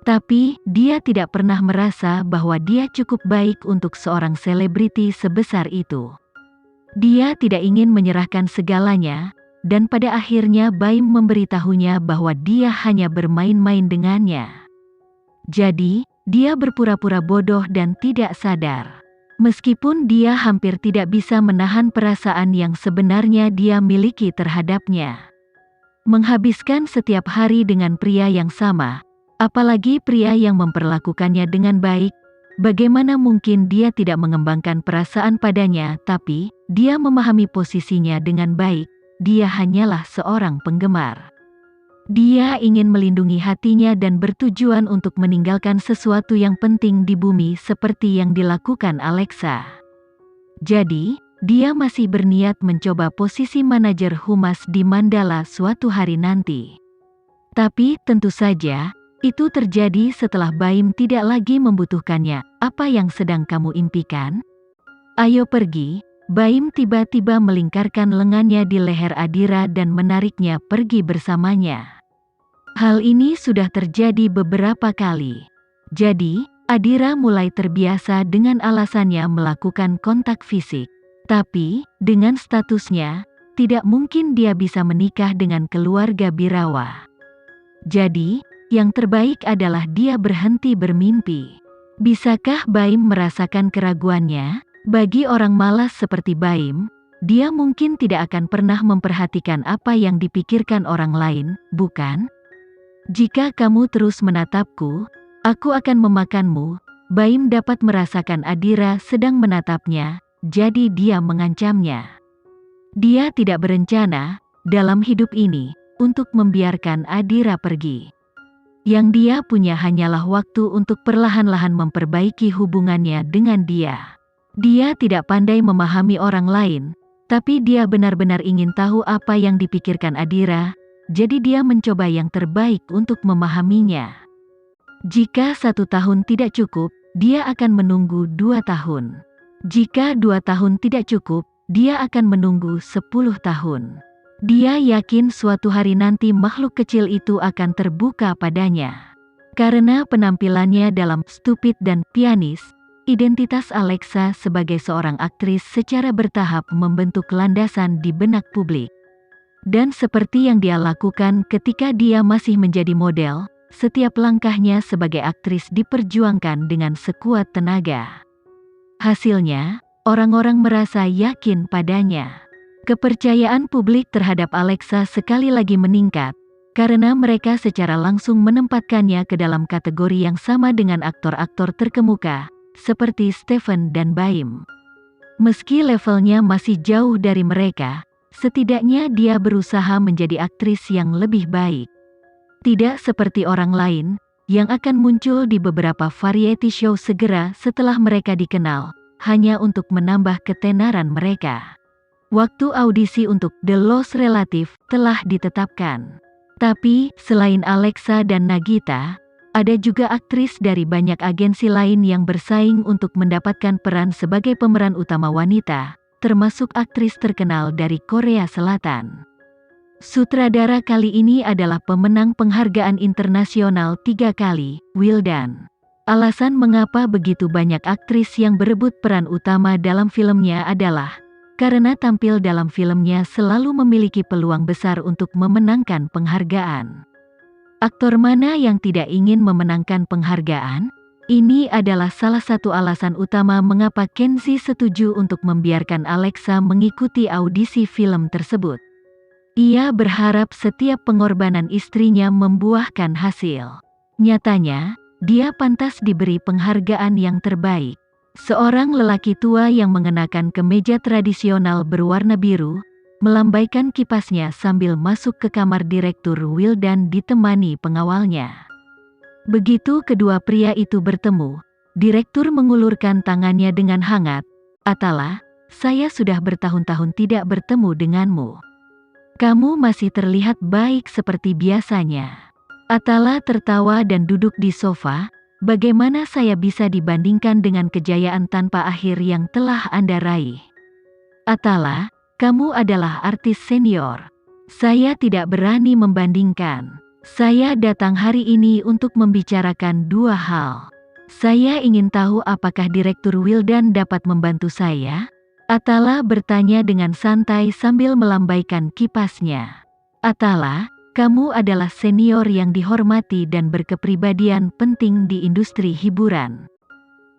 Tapi, dia tidak pernah merasa bahwa dia cukup baik untuk seorang selebriti sebesar itu. Dia tidak ingin menyerahkan segalanya, dan pada akhirnya Baim memberitahunya bahwa dia hanya bermain-main dengannya. Jadi, dia berpura-pura bodoh dan tidak sadar. Meskipun dia hampir tidak bisa menahan perasaan yang sebenarnya dia miliki terhadapnya. Menghabiskan setiap hari dengan pria yang sama, apalagi pria yang memperlakukannya dengan baik, bagaimana mungkin dia tidak mengembangkan perasaan padanya? Tapi, dia memahami posisinya dengan baik, dia hanyalah seorang penggemar. Dia ingin melindungi hatinya dan bertujuan untuk meninggalkan sesuatu yang penting di bumi seperti yang dilakukan Alexa. Jadi, dia masih berniat mencoba posisi manajer humas di Mandala suatu hari nanti. Tapi, tentu saja, itu terjadi setelah Baim tidak lagi membutuhkannya. Apa yang sedang kamu impikan? Ayo pergi. Baim tiba-tiba melingkarkan lengannya di leher Adira dan menariknya pergi bersamanya. Hal ini sudah terjadi beberapa kali. Jadi, Adira mulai terbiasa dengan alasannya melakukan kontak fisik. Tapi, dengan statusnya, tidak mungkin dia bisa menikah dengan keluarga Birawa. Jadi, yang terbaik adalah dia berhenti bermimpi. Bisakah Baim merasakan keraguannya? Bagi orang malas seperti Baim, dia mungkin tidak akan pernah memperhatikan apa yang dipikirkan orang lain, bukan? Jika kamu terus menatapku, aku akan memakanmu. Baim dapat merasakan Adira sedang menatapnya, jadi dia mengancamnya. Dia tidak berencana, dalam hidup ini, untuk membiarkan Adira pergi. Yang dia punya hanyalah waktu untuk perlahan-lahan memperbaiki hubungannya dengan dia. Dia tidak pandai memahami orang lain, tapi dia benar-benar ingin tahu apa yang dipikirkan Adira, jadi dia mencoba yang terbaik untuk memahaminya. Jika 1 tahun tidak cukup, dia akan menunggu 2 tahun. Jika 2 tahun tidak cukup, dia akan menunggu 10 tahun. Dia yakin suatu hari nanti makhluk kecil itu akan terbuka padanya. Karena penampilannya dalam Stupid dan Pianis, identitas Alexa sebagai seorang aktris secara bertahap membentuk landasan di benak publik. Dan seperti yang dia lakukan ketika dia masih menjadi model, setiap langkahnya sebagai aktris diperjuangkan dengan sekuat tenaga. Hasilnya, orang-orang merasa yakin padanya. Kepercayaan publik terhadap Alexa sekali lagi meningkat, karena mereka secara langsung menempatkannya ke dalam kategori yang sama dengan aktor-aktor terkemuka, seperti Stephen dan Baim. Meski levelnya masih jauh dari mereka, setidaknya dia berusaha menjadi aktris yang lebih baik. Tidak seperti orang lain, yang akan muncul di beberapa variety show segera setelah mereka dikenal, hanya untuk menambah ketenaran mereka. Waktu audisi untuk The Lost Relative telah ditetapkan. Tapi, selain Alexa dan Nagita, ada juga aktris dari banyak agensi lain yang bersaing untuk mendapatkan peran sebagai pemeran utama wanita, termasuk aktris terkenal dari Korea Selatan. Sutradara kali ini adalah pemenang penghargaan internasional 3 kali, Wildan. Alasan mengapa begitu banyak aktris yang berebut peran utama dalam filmnya adalah karena tampil dalam filmnya selalu memiliki peluang besar untuk memenangkan penghargaan. Aktor mana yang tidak ingin memenangkan penghargaan? Ini adalah salah satu alasan utama mengapa Kenzie setuju untuk membiarkan Alexa mengikuti audisi film tersebut. Ia berharap setiap pengorbanan istrinya membuahkan hasil. Nyatanya, dia pantas diberi penghargaan yang terbaik. Seorang lelaki tua yang mengenakan kemeja tradisional berwarna biru, melambaikan kipasnya sambil masuk ke kamar Direktur Wildan ditemani pengawalnya. Begitu kedua pria itu bertemu, Direktur mengulurkan tangannya dengan hangat. Atala, saya sudah bertahun-tahun tidak bertemu denganmu. Kamu masih terlihat baik seperti biasanya. Atala tertawa dan duduk di sofa. Bagaimana saya bisa dibandingkan dengan kejayaan tanpa akhir yang telah Anda raih? Atala, kamu adalah artis senior. Saya tidak berani membandingkan. Saya datang hari ini untuk membicarakan dua hal. Saya ingin tahu apakah Direktur Wildan dapat membantu saya? Atala bertanya dengan santai sambil melambaikan kipasnya. Atala, kamu adalah senior yang dihormati dan berkepribadian penting di industri hiburan.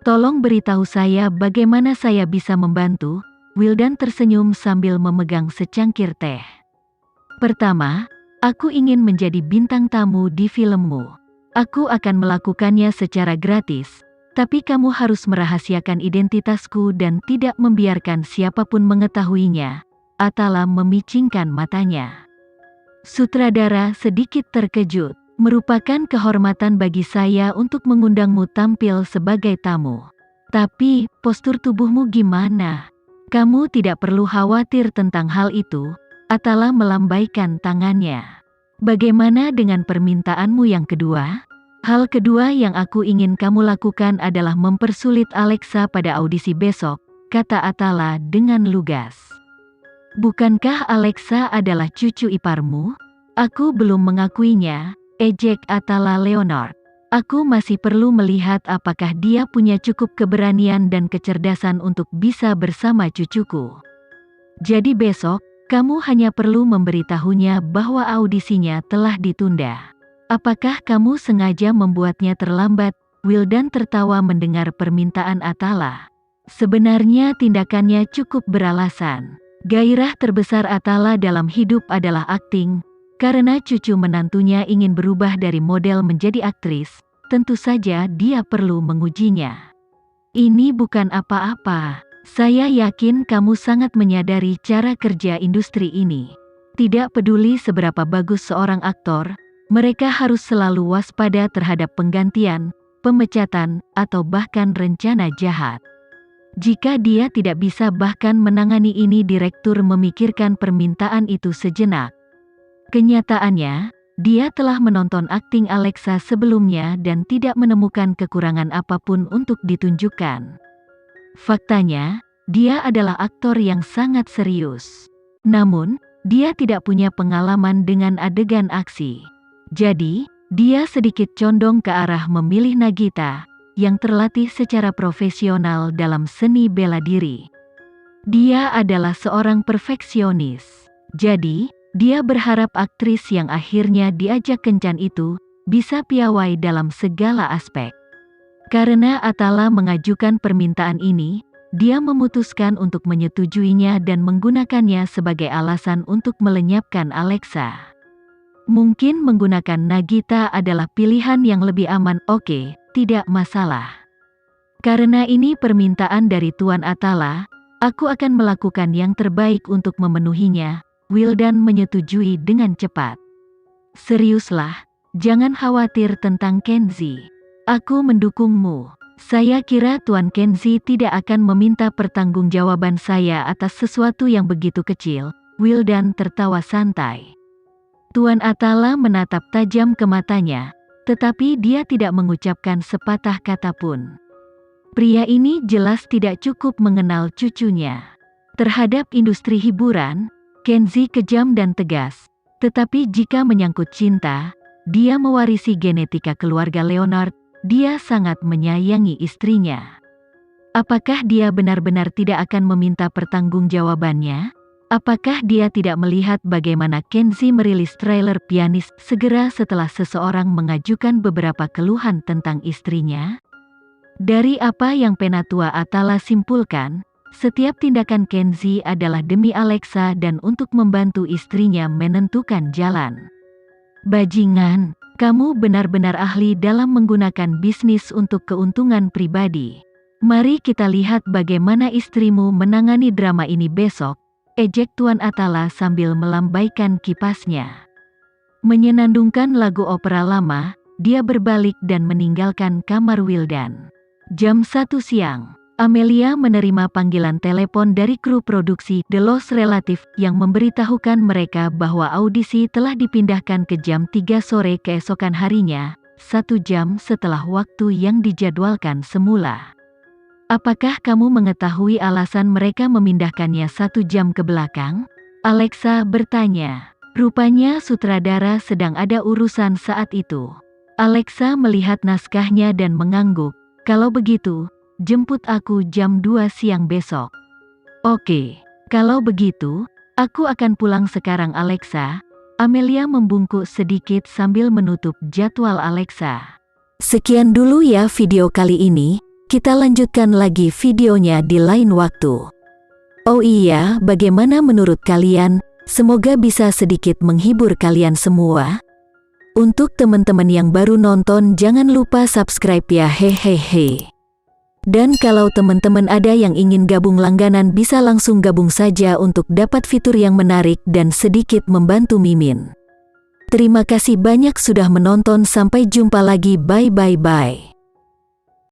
Tolong beritahu saya bagaimana saya bisa membantu. Wildan tersenyum sambil memegang secangkir teh. Pertama, aku ingin menjadi bintang tamu di filmmu. Aku akan melakukannya secara gratis, tapi kamu harus merahasiakan identitasku dan tidak membiarkan siapapun mengetahuinya. Atala memicingkan matanya. Sutradara sedikit terkejut. Merupakan kehormatan bagi saya untuk mengundangmu tampil sebagai tamu. Tapi, postur tubuhmu gimana? Kamu tidak perlu khawatir tentang hal itu. Atala melambaikan tangannya. Bagaimana dengan permintaanmu yang kedua? Hal kedua yang aku ingin kamu lakukan adalah mempersulit Alexa pada audisi besok, kata Atala dengan lugas. Bukankah Alexa adalah cucu iparmu? Aku belum mengakuinya, ejek Atala Leonard. Aku masih perlu melihat apakah dia punya cukup keberanian dan kecerdasan untuk bisa bersama cucuku. Jadi besok, kamu hanya perlu memberitahunya bahwa audisinya telah ditunda. Apakah kamu sengaja membuatnya terlambat? Wildan tertawa mendengar permintaan Atala. Sebenarnya tindakannya cukup beralasan. Gairah terbesar Atala dalam hidup adalah akting. Karena cucu menantunya ingin berubah dari model menjadi aktris, tentu saja dia perlu mengujinya. Ini bukan apa-apa. Saya yakin kamu sangat menyadari cara kerja industri ini. Tidak peduli seberapa bagus seorang aktor, mereka harus selalu waspada terhadap penggantian, pemecatan, atau bahkan rencana jahat. Jika dia tidak bisa bahkan menangani ini, direktur memikirkan permintaan itu sejenak. Kenyataannya, dia telah menonton akting Alexa sebelumnya dan tidak menemukan kekurangan apapun untuk ditunjukkan. Faktanya, dia adalah aktor yang sangat serius. Namun, dia tidak punya pengalaman dengan adegan aksi. Jadi, dia sedikit condong ke arah memilih Nagita, yang terlatih secara profesional dalam seni bela diri. Dia adalah seorang perfeksionis. Jadi, dia berharap aktris yang akhirnya diajak kencan itu bisa piawai dalam segala aspek. Karena Atala mengajukan permintaan ini, dia memutuskan untuk menyetujuinya dan menggunakannya sebagai alasan untuk melenyapkan Alexa. Mungkin menggunakan Nagita adalah pilihan yang lebih aman. Oke, tidak masalah. Karena ini permintaan dari Tuan Atala, aku akan melakukan yang terbaik untuk memenuhinya. Wildan menyetujui dengan cepat. Seriuslah, jangan khawatir tentang Kenzi. Aku mendukungmu. Saya kira Tuan Kenzi tidak akan meminta pertanggungjawaban saya atas sesuatu yang begitu kecil. Wildan tertawa santai. Tuan Atala menatap tajam ke matanya, tetapi dia tidak mengucapkan sepatah kata pun. Pria ini jelas tidak cukup mengenal cucunya. Terhadap industri hiburan, Kenzi kejam dan tegas, tetapi jika menyangkut cinta, dia mewarisi genetika keluarga Leonard. Dia sangat menyayangi istrinya. Apakah dia benar-benar tidak akan meminta pertanggungjawabannya? Apakah dia tidak melihat bagaimana Kenzi merilis trailer Pianis segera setelah seseorang mengajukan beberapa keluhan tentang istrinya? Dari apa yang Penatua Atala simpulkan, setiap tindakan Kenzi adalah demi Alexa dan untuk membantu istrinya menentukan jalan. Bajingan, kamu benar-benar ahli dalam menggunakan bisnis untuk keuntungan pribadi. Mari kita lihat bagaimana istrimu menangani drama ini besok, ejek Tuan Atala sambil melambaikan kipasnya. Menyenandungkan lagu opera lama, dia berbalik dan meninggalkan kamar Wildan. Jam 1 siang. Amelia menerima panggilan telepon dari kru produksi The Lost Relative yang memberitahukan mereka bahwa audisi telah dipindahkan ke jam 3 sore keesokan harinya, 1 jam setelah waktu yang dijadwalkan semula. Apakah kamu mengetahui alasan mereka memindahkannya 1 jam ke belakang? Alexa bertanya. Rupanya sutradara sedang ada urusan saat itu. Alexa melihat naskahnya dan mengangguk. Kalau begitu, jemput aku jam 2 siang besok. Oke, kalau begitu, aku akan pulang sekarang Alexa. Amelia membungkuk sedikit sambil menutup jadwal Alexa. Sekian dulu ya video kali ini, kita lanjutkan lagi videonya di lain waktu. Oh iya, bagaimana menurut kalian? Semoga bisa sedikit menghibur kalian semua. Untuk teman-teman yang baru nonton jangan lupa subscribe ya hehehe. Dan kalau teman-teman ada yang ingin gabung langganan bisa langsung gabung saja untuk dapat fitur yang menarik dan sedikit membantu Mimin. Terima kasih banyak sudah menonton, sampai jumpa lagi, bye bye bye.